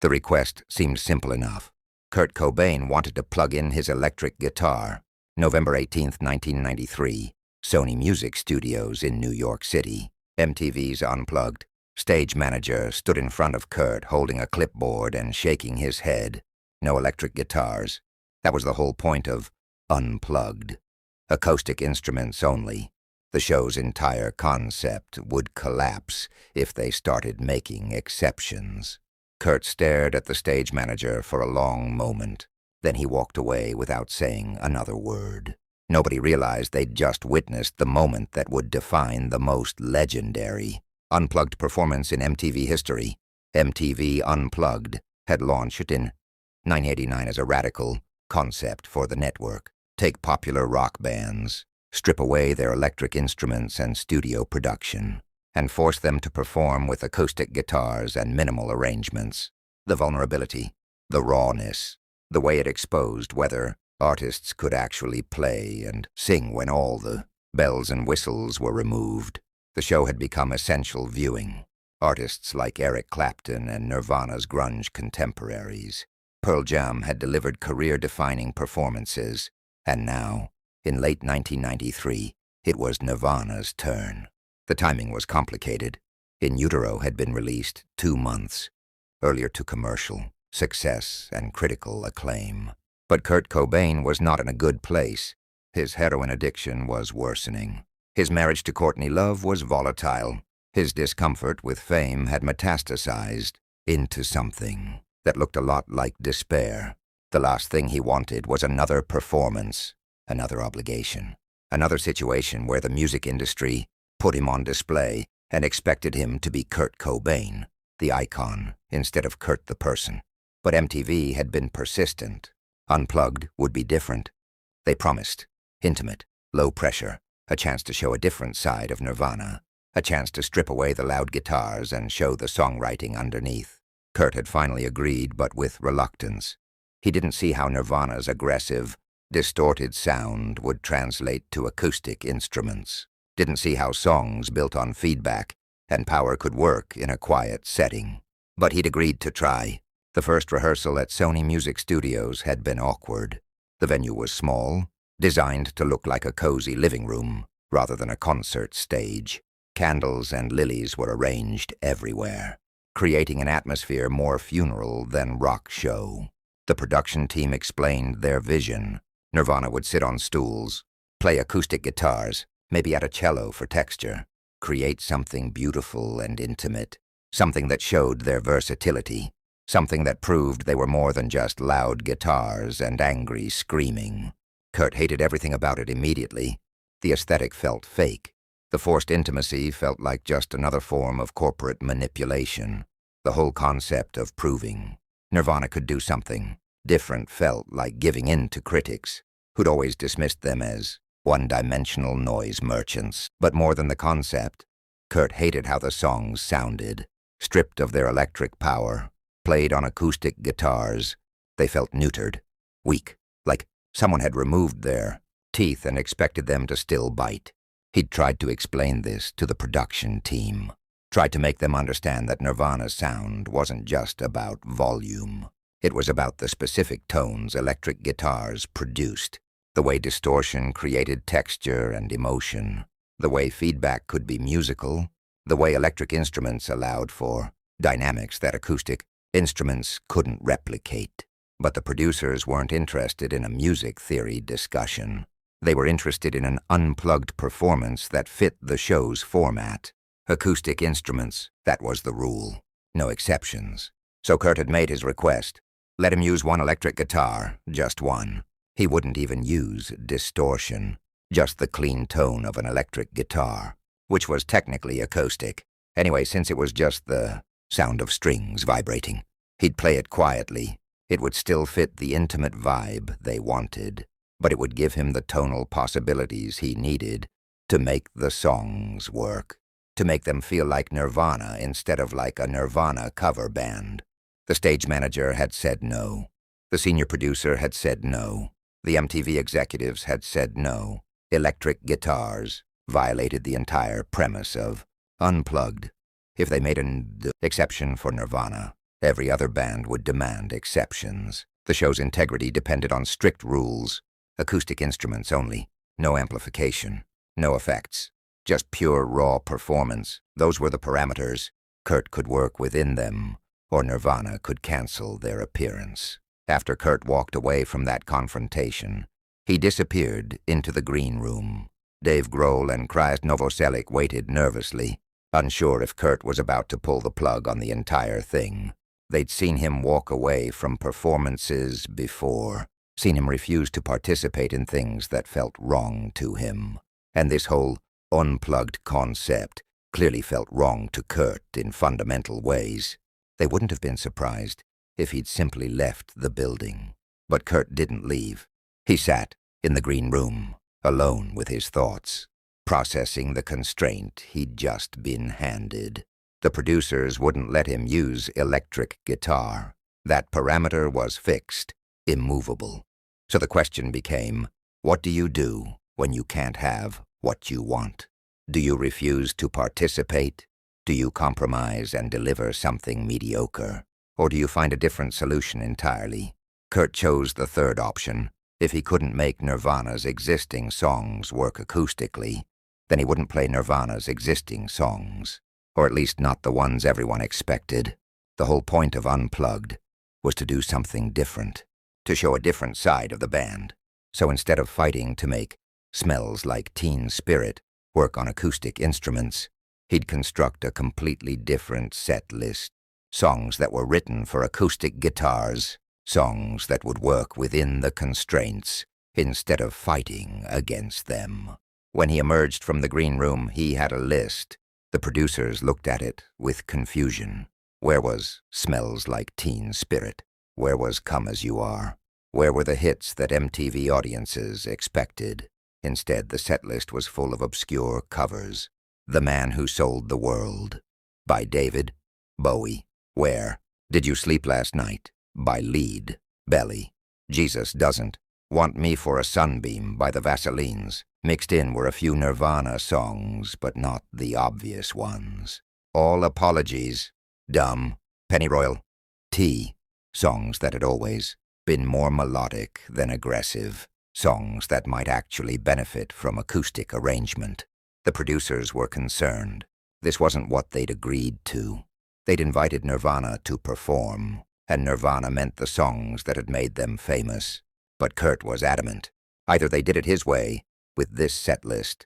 The request seemed simple enough. Kurt Cobain wanted to plug in his electric guitar. November 18, 1993, Sony Music Studios in New York City. MTV's Unplugged. Stage manager stood in front of Kurt holding a clipboard and shaking his head. No electric guitars. That was the whole point of Unplugged. Acoustic instruments only. The show's entire concept would collapse if they started making exceptions. Kurt stared at the stage manager for a long moment. Then he walked away without saying another word. Nobody realized they'd just witnessed the moment that would define the most legendary Unplugged performance in MTV history. MTV Unplugged had launched in 1989 as a radical concept for the network. Take popular rock bands, strip away their electric instruments and studio production, and force them to perform with acoustic guitars and minimal arrangements. The vulnerability, the rawness, the way it exposed whether artists could actually play and sing when all the bells and whistles were removed. The show had become essential viewing. Artists like Eric Clapton and Nirvana's grunge contemporaries. Pearl Jam had delivered career-defining performances, and now, in late 1993, it was Nirvana's turn. The timing was complicated. In Utero had been released 2 months earlier to commercial success and critical acclaim. But Kurt Cobain was not in a good place. His heroin addiction was worsening. His marriage to Courtney Love was volatile. His discomfort with fame had metastasized into something that looked a lot like despair. The last thing he wanted was another performance, another obligation, another situation where the music industry put him on display and expected him to be Kurt Cobain, the icon, instead of Kurt the person. But MTV had been persistent. Unplugged would be different. They promised intimate, low pressure, a chance to show a different side of Nirvana, a chance to strip away the loud guitars and show the songwriting underneath. Kurt had finally agreed, but with reluctance. He didn't see how Nirvana's aggressive, distorted sound would translate to acoustic instruments. Didn't see how songs built on feedback and power could work in a quiet setting. But he'd agreed to try. The first rehearsal at Sony Music Studios had been awkward. The venue was small, designed to look like a cozy living room rather than a concert stage. Candles and lilies were arranged everywhere, creating an atmosphere more funeral than rock show. The production team explained their vision. Nirvana would sit on stools, play acoustic guitars, maybe add a cello for texture, create something beautiful and intimate, something that showed their versatility, something that proved they were more than just loud guitars and angry screaming. Kurt hated everything about it immediately. The aesthetic felt fake. The forced intimacy felt like just another form of corporate manipulation. The whole concept of proving Nirvana could do something different felt like giving in to critics, who'd always dismissed them as one-dimensional noise merchants. But more than the concept, Kurt hated how the songs sounded. Stripped of their electric power, played on acoustic guitars, they felt neutered, weak, like someone had removed their teeth and expected them to still bite. He'd tried to explain this to the production team, tried to make them understand that Nirvana's sound wasn't just about volume. It was about the specific tones electric guitars produced, the way distortion created texture and emotion, the way feedback could be musical, the way electric instruments allowed for dynamics that acoustic instruments couldn't replicate. But the producers weren't interested in a music theory discussion. They were interested in an unplugged performance that fit the show's format. Acoustic instruments, that was the rule. No exceptions. So Kurt had made his request. Let him use one electric guitar, just one. He wouldn't even use distortion, just the clean tone of an electric guitar, which was technically acoustic. Anyway, since it was just the sound of strings vibrating, he'd play it quietly. It would still fit the intimate vibe they wanted, but it would give him the tonal possibilities he needed to make the songs work, to make them feel like Nirvana instead of like a Nirvana cover band. The stage manager had said no. The senior producer had said no. The MTV executives had said no. Electric guitars violated the entire premise of Unplugged. If they made an exception for Nirvana, Every other band would demand exceptions. The show's integrity depended on strict rules. Acoustic instruments only. No amplification. No effects. Just pure raw performance. Those were the parameters. Kurt could work within them, or Nirvana could cancel their appearance. After Kurt walked away from that confrontation, he disappeared into the green room. Dave Grohl and Krist Novoselic waited nervously, unsure if Kurt was about to pull the plug on the entire thing. They'd seen him walk away from performances before, seen him refuse to participate in things that felt wrong to him. And this whole unplugged concept clearly felt wrong to Kurt in fundamental ways. They wouldn't have been surprised if he'd simply left the building. But Kurt didn't leave. He sat in the green room, alone with his thoughts, processing the constraint he'd just been handed. The producers wouldn't let him use electric guitar. That parameter was fixed, immovable. So the question became, what do you do when you can't have what you want? Do you refuse to participate? Do you compromise and deliver something mediocre? Or do you find a different solution entirely? Kurt chose the third option. If he couldn't make Nirvana's existing songs work acoustically, then he wouldn't play Nirvana's existing songs. Or at least not the ones everyone expected. The whole point of Unplugged was to do something different, to show a different side of the band. So instead of fighting to make Smells Like Teen Spirit work on acoustic instruments, he'd construct a completely different set list. Songs that were written for acoustic guitars, songs that would work within the constraints instead of fighting against them. When he emerged from the green room, he had a list. The producers looked at it with confusion. Where was Smells Like Teen Spirit? Where was Come As You Are? Where were the hits that MTV audiences expected? Instead, the setlist was full of obscure covers. The Man Who Sold the World, by David Bowie. Where? Did You Sleep Last Night, by Lead Belly. Jesus Doesn't Want Me for a Sunbeam, by the Vaselines. Mixed in were a few Nirvana songs, but not the obvious ones. All Apologies, Dumb, Pennyroyal, Tea, songs that had always been more melodic than aggressive, songs that might actually benefit from acoustic arrangement. The producers were concerned. This wasn't what they'd agreed to. They'd invited Nirvana to perform, and Nirvana meant the songs that had made them famous. But Kurt was adamant. Either they did it his way, with this set list,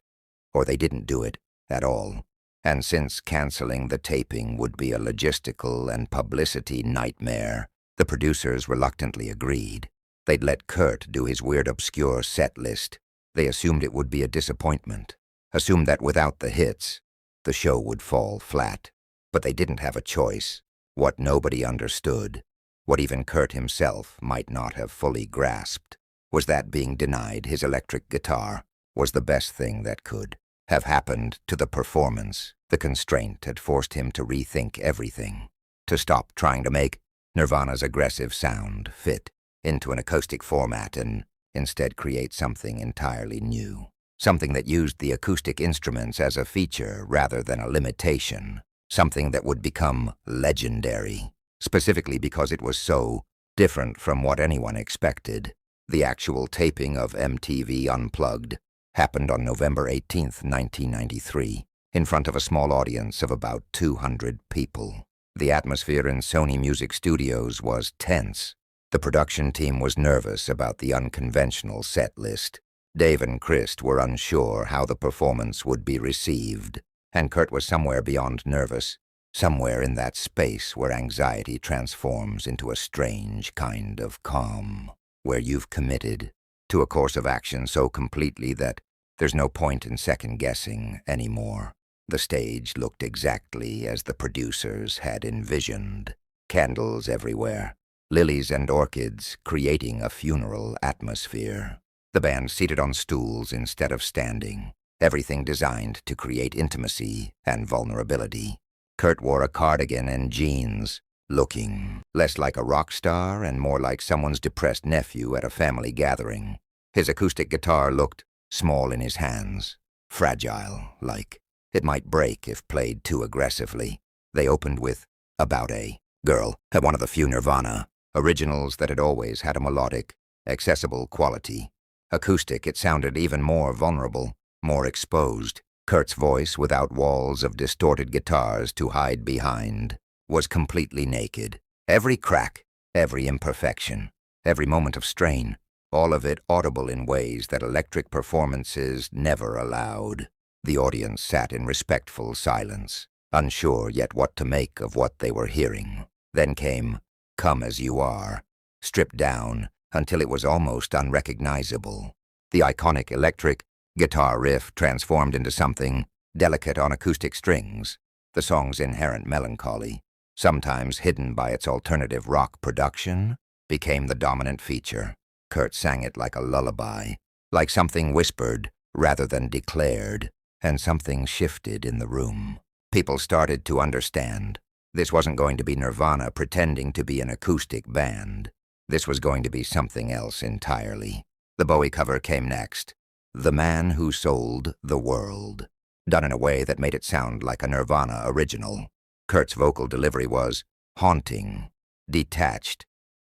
or they didn't do it at all. And since canceling the taping would be a logistical and publicity nightmare, the producers reluctantly agreed. They'd let Kurt do his weird obscure set list. They assumed it would be a disappointment, assumed that without the hits, the show would fall flat. But they didn't have a choice. What nobody understood, what even Kurt himself might not have fully grasped, was that being denied his electric guitar was the best thing that could have happened to the performance. The constraint had forced him to rethink everything, to stop trying to make Nirvana's aggressive sound fit into an acoustic format and instead create something entirely new, something that used the acoustic instruments as a feature rather than a limitation, something that would become legendary, specifically because it was so different from what anyone expected. The actual taping of MTV Unplugged happened on November 18, 1993, in front of a small audience of about 200 people. The atmosphere in Sony Music Studios was tense. The production team was nervous about the unconventional set list. Dave and Krist were unsure how the performance would be received, and Kurt was somewhere beyond nervous, somewhere in that space where anxiety transforms into a strange kind of calm, where you've committed to a course of action so completely that there's no point in second-guessing anymore. The stage looked exactly as the producers had envisioned. Candles everywhere, lilies and orchids creating a funeral atmosphere. The band seated on stools instead of standing, everything designed to create intimacy and vulnerability. Kurt wore a cardigan and jeans, looking less like a rock star and more like someone's depressed nephew at a family gathering. His acoustic guitar looked small in his hands, fragile, like it might break if played too aggressively. They opened with About a Girl had one of the few Nirvana originals that had always had a melodic, accessible quality. Acoustic, it sounded even more vulnerable, more exposed. Kurt's voice, without walls of distorted guitars to hide behind, was completely naked. Every crack, every imperfection, every moment of strain, all of it audible in ways that electric performances never allowed. The audience sat in respectful silence, unsure yet what to make of what they were hearing. Then came Come As You Are, stripped down until it was almost unrecognizable. The iconic electric guitar riff transformed into something delicate on acoustic strings. The song's inherent melancholy, sometimes hidden by its alternative rock production, became the dominant feature. Kurt sang it like a lullaby, like something whispered rather than declared, and something shifted in the room. People started to understand. This wasn't going to be Nirvana pretending to be an acoustic band. This was going to be something else entirely. The Bowie cover came next. The Man Who Sold the World, done in a way that made it sound like a Nirvana original. Kurt's vocal delivery was haunting, detached,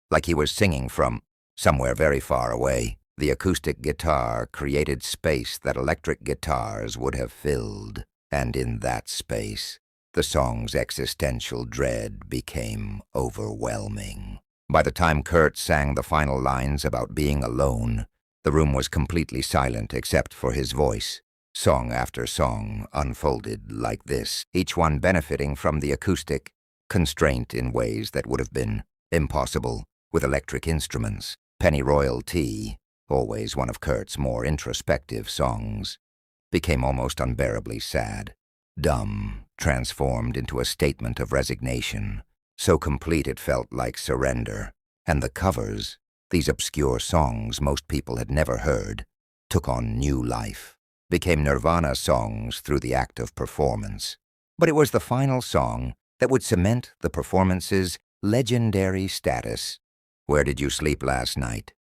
like he was singing from somewhere very far away. The acoustic guitar created space that electric guitars would have filled, and in that space, the song's existential dread became overwhelming. By the time Kurt sang the final lines about being alone, the room was completely silent except for his voice. Song after song unfolded like this, each one benefiting from the acoustic constraint in ways that would have been impossible with electric instruments. Pennyroyal Tea, always one of Kurt's more introspective songs, became almost unbearably sad. Dumb transformed into a statement of resignation, so complete it felt like surrender. And the covers, these obscure songs most people had never heard, took on new life, became Nirvana songs through the act of performance. But it was the final song that would cement the performance's legendary status. Where Did You Sleep Last Night?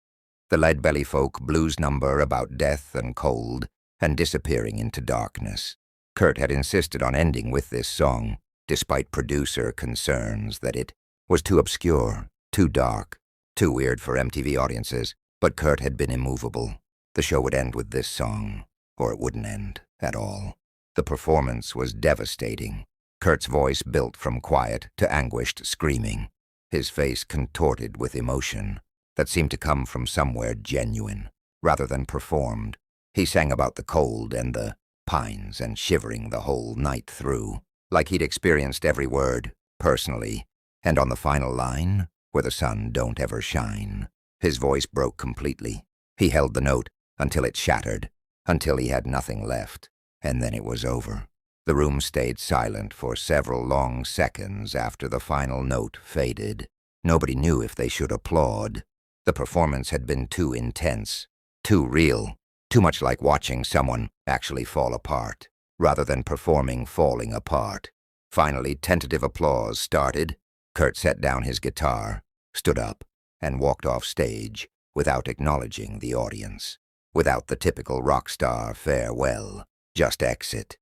The Leadbelly folk blues number about death and cold and disappearing into darkness. Kurt had insisted on ending with this song, despite producer concerns that it was too obscure, too dark, too weird for MTV audiences. But Kurt had been immovable. The show would end with this song, or it wouldn't end at all. The performance was devastating. Kurt's voice built from quiet to anguished screaming, his face contorted with emotion that seemed to come from somewhere genuine, rather than performed. He sang about the cold and the pines and shivering the whole night through, like he'd experienced every word, personally, and on the final line, where the sun don't ever shine, his voice broke completely. He held the note until it shattered, until he had nothing left, and then it was over. The room stayed silent for several long seconds after the final note faded. Nobody knew if they should applaud. The performance had been too intense, too real, too much like watching someone actually fall apart, rather than performing falling apart. Finally, tentative applause started. Kurt set down his guitar, stood up, and walked off stage without acknowledging the audience, without the typical rock star farewell, just exit.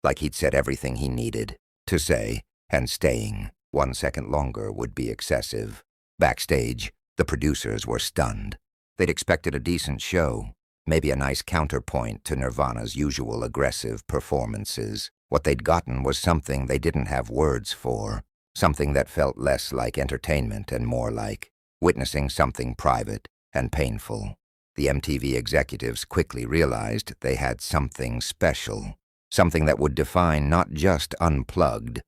Like he'd said everything he needed to say, and staying 1 second longer would be excessive. Backstage, the producers were stunned. They'd expected a decent show, maybe a nice counterpoint to Nirvana's usual aggressive performances. What they'd gotten was something they didn't have words for, something that felt less like entertainment and more like witnessing something private and painful. The MTV executives quickly realized they had something special, something that would define not just Unplugged,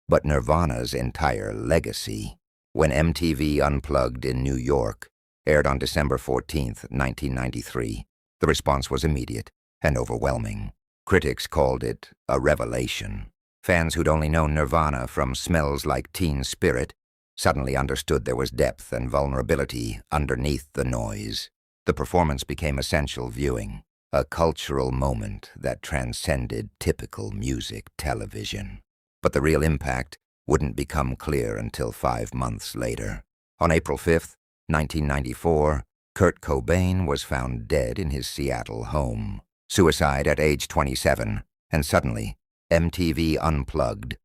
but Nirvana's entire legacy. When MTV Unplugged in New York aired on December 14, 1993, the response was immediate and overwhelming. Critics called it a revelation. Fans who'd only known Nirvana from Smells Like Teen Spirit suddenly understood there was depth and vulnerability underneath the noise. The performance became essential viewing, a cultural moment that transcended typical music television. But the real impact wouldn't become clear until 5 months later. On April 5, 1994, Kurt Cobain was found dead in his Seattle home. Suicide at age 27, and suddenly, MTV Unplugged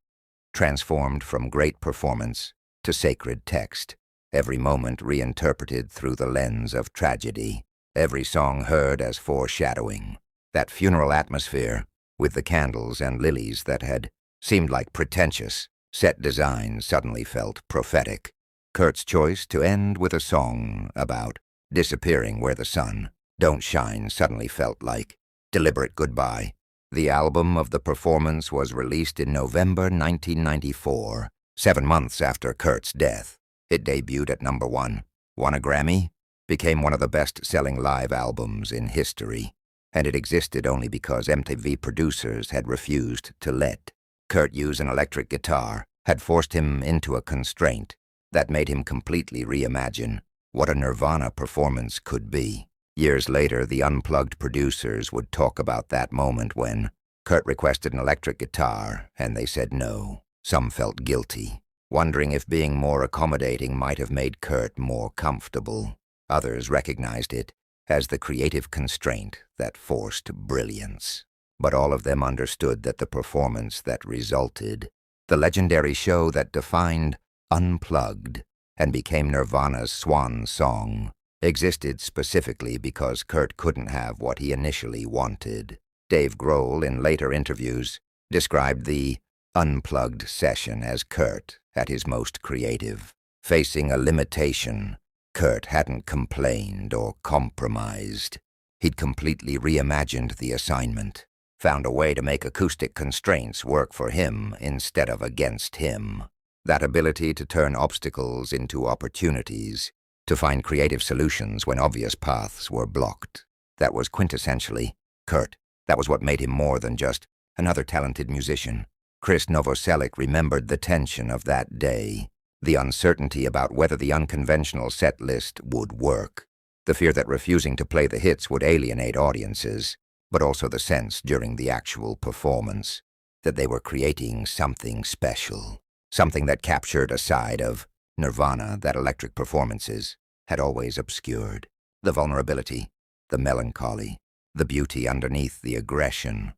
transformed from great performance to sacred text, every moment reinterpreted through the lens of tragedy, every song heard as foreshadowing. That funeral atmosphere, with the candles and lilies that had seemed like pretentious set design, suddenly felt prophetic. Kurt's choice to end with a song about disappearing where the sun don't shine suddenly felt like deliberate goodbye. The album of the performance was released in November 1994, 7 months after Kurt's death. It debuted at #1, won a Grammy, became one of the best-selling live albums in history, and it existed only because MTV producers had refused to let Kurt use an electric guitar, had forced him into a constraint that made him completely reimagine what a Nirvana performance could be. Years later, the Unplugged producers would talk about that moment when Kurt requested an electric guitar and they said no. Some felt guilty, wondering if being more accommodating might have made Kurt more comfortable. Others recognized it as the creative constraint that forced brilliance. But all of them understood that the performance that resulted, the legendary show that defined Unplugged and became Nirvana's swan song, existed specifically because Kurt couldn't have what he initially wanted. Dave Grohl, in later interviews, described the Unplugged session as Kurt at his most creative. Facing a limitation, Kurt hadn't complained or compromised. He'd completely reimagined the assignment, found a way to make acoustic constraints work for him instead of against him. That ability to turn obstacles into opportunities, to find creative solutions when obvious paths were blocked. That was quintessentially Kurt. That was what made him more than just another talented musician. Chris Novoselic remembered the tension of that day, the uncertainty about whether the unconventional set list would work, the fear that refusing to play the hits would alienate audiences, but also the sense during the actual performance that they were creating something special, something that captured a side of Nirvana that electric performances had always obscured. The vulnerability, the melancholy, the beauty underneath the aggression.